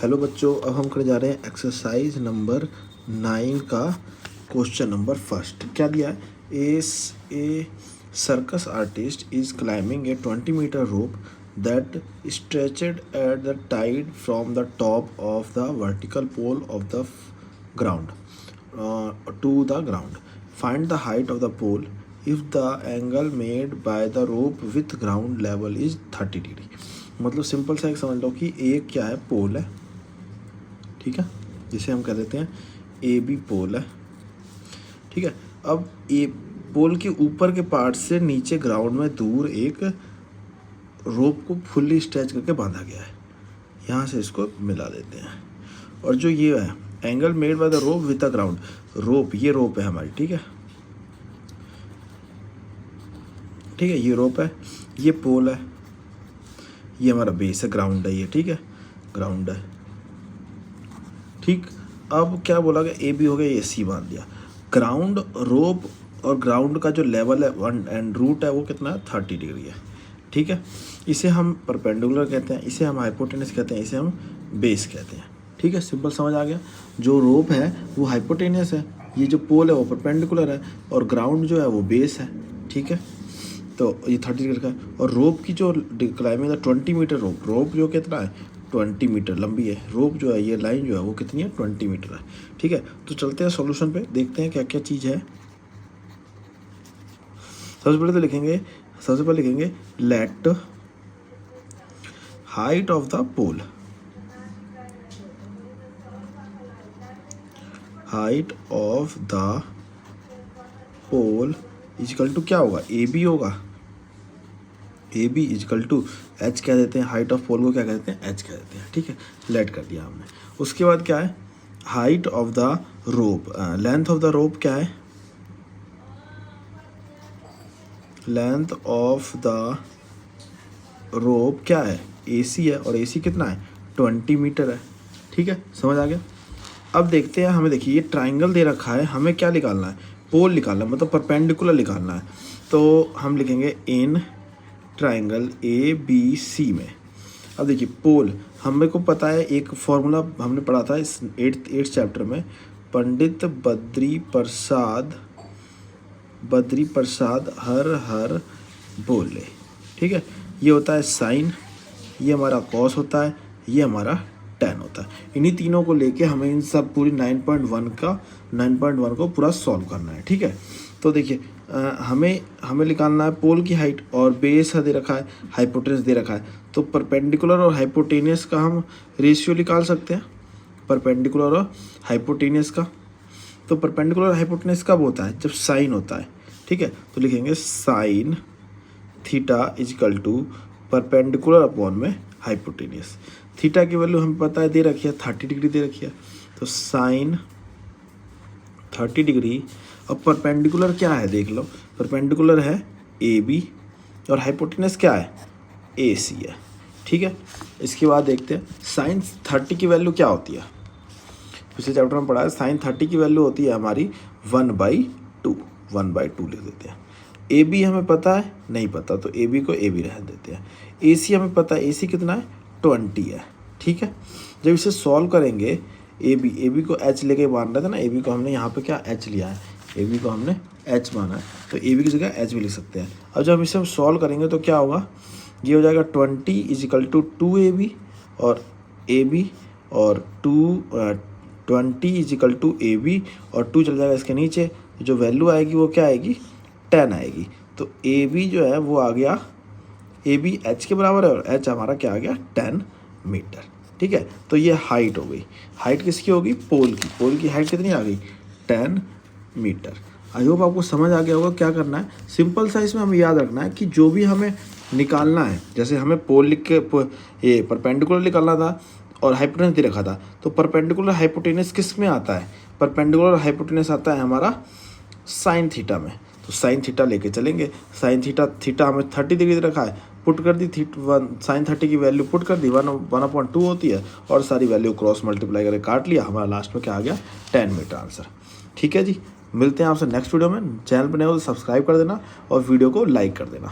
Hello बच्चों, अब हम करने जा रहे हैं एक्सरसाइज नंबर 9 का क्वेश्चन नंबर फर्स्ट। क्या दिया है? A circus artist is climbing a 20-meter rope that stretched at the tide from the top of the vertical pole of the ground to the ground. Find the height of the pole if the angle made by the rope with ground level is 30 degree. मतलब simple सा एक समझ लो कि एक क्या है, पोल है, ठीक है, जिसे हम कह देते हैं ए बी पोल है, ठीक है। अब ए पोल के ऊपर के पार्ट से नीचे ग्राउंड में दूर एक रोप को फुल्ली स्ट्रेच करके बांधा गया है, यहाँ से इसको मिला देते हैं। और जो ये है angle made by the rope with the ground, rope, ये रोप है हमारी, ठीक है, ठीक है, ये रोप है, ये पोल है, ये हमारा बेस है, ग्राउंड है ये, ठीक है, ग्राउंड है, ठीक। अब क्या बोला गया, ए बी हो गया, ये सी बांध दिया। ग्राउंड, रोप और ग्राउंड का जो लेवल है वन एंड रूट है वो कितना है, 30 डिग्री है, ठीक है। इसे हम परपेंडिकुलर कहते हैं, इसे हम हाइपोटेनस कहते हैं, इसे हम बेस कहते हैं, ठीक है। सिंपल समझ आ गया। जो रोप है वो हाइपोटेनस है, ये जो पोल है वो परपेंडिकुलर है, और ग्राउंड जो है वो बेस है, ठीक है। तो ये 30 डिग्री का है। और रोप की जो क्लाइंबिंग है 20-meter रोप जो कितना है, 20 मीटर लंबी है रोप जो है, ये लाइन जो है वो कितनी है, 20 मीटर है, ठीक है। तो चलते हैं सॉल्यूशन पे, देखते हैं क्या क्या चीज़ है। सबसे पहले लिखेंगे let height of the pole, height of the pole equal to क्या होगा, ए बी होगा, A B equal to H कह देते हैं, हाइट ऑफ पोल को क्या कहते हैं, एच कह देते हैं, ठीक है। लेट कर दिया हमने। उसके बाद क्या है, height of the rope, length of the rope क्या है, लेंथ ऑफ द रोप क्या है, ए सी है, और ए सी कितना है, 20 मीटर है, ठीक है। समझ आ गया। अब देखते हैं, हमें देखिए ये ट्राइंगल दे रखा है, हमें क्या निकालना है, पोल निकालना है, मतलब परपेंडिकुलर निकालना है। तो हम लिखेंगे in triangle A B C में। अब देखिए पोल, हमें को पता है, एक फॉर्मूला हमने पढ़ा था इस 8th चैप्टर में, पंडित बद्री प्रसाद हर हर बोले, ठीक है। ये होता है साइन, ये हमारा कॉस होता है, ये हमारा tan होता है। इन्हीं तीनों को लेके हमें इन सब पूरी 9.1 को पूरा सॉल्व करना है, ठीक है। तो देखिए हमें निकालना है पोल की हाइट, और बेस दे रखा है, हाइपोटेनस दे रखा है। तो परपेंडिकुलर और हाइपोटेनस का हम रेशियो निकाल सकते हैं, परपेंडिकुलर और हाइपोटेनस का। तो परपेंडिकुलर और हाइपोटेनस कब होता है, जब साइन होता है, ठीक है। तो लिखेंगे sine theta equal to perpendicular upon में हाइपोटेनस। थीटा की वैल्यू हमें पता है, दे रखी है 30 डिग्री दे रखी है, तो साइन 30 डिग्री। अब परपेंडिकुलर क्या है देख लो, परपेंडिकुलर है ए बी, और हाइपोटेनस क्या है, ए सी है, ठीक है। इसके बाद देखते हैं साइन 30 की वैल्यू क्या होती है, पिछले चैप्टर में पढ़ा है, साइन 30 की वैल्यू होती है हमारी 1/2 लिख देते हैं। ए बी हमें पता है, नहीं पता, तो ए बी को ए बी रहने देते हैं। ए सी हमें पता है, ए सी कितना है, 20 है, ठीक है। जब इसे सॉल्व करेंगे, ए बी को एच लेके मान रहे थे ना, ए बी को हमने यहाँ पे क्या एच लिया है, ए बी को हमने एच माना है, तो ए बी की जगह एच भी लिख सकते हैं। अब जब इसे हम सॉल्व करेंगे तो क्या होगा, ये हो जाएगा 20 इजिकल टू 2ab और ए बी, और 20 इजिकल टू ए बी, और 2 चल जाएगा इसके नीचे, जो वैल्यू आएगी वो क्या आएगी, 10 आएगी। तो ए बी जो है वो आ गया, ए बी एच के बराबर है, और एच हमारा क्या आ गया, 10 मीटर, ठीक है। तो ये हाइट हो गई। हाइट किसकी होगी, पोल की हाइट कितनी आ गई, 10 मीटर। आई होप आपको समझ आ गया होगा क्या करना है। सिंपल सा इसमें हमें याद रखना है कि जो भी हमें निकालना है, जैसे हमें पोल लिख के ये परपेंडिकुलर निकालना था और हाइपोटेनस दे रखा था, तो परपेंडिकुलर हाइपोटेनस किस में आता है, परपेंडिकुलर हाइपोटेनस आता है हमारा साइन थीटा में। तो साइन थीटा लेके चलेंगे, साइन थीटा हमें 30 डिग्री रखा है, पुट कर दी, साइन 30 की वैल्यू पुट कर दी, 1/2 होती है, और सारी वैल्यू क्रॉस मल्टीप्लाई करके काट लिया, हमारा लास्ट में क्या आ गया, 10 मीटर आंसर, ठीक है जी। मिलते हैं आपसे नेक्स्ट वीडियो में। चैनल पर नए हो तो सब्सक्राइब कर देना और वीडियो को लाइक कर देना।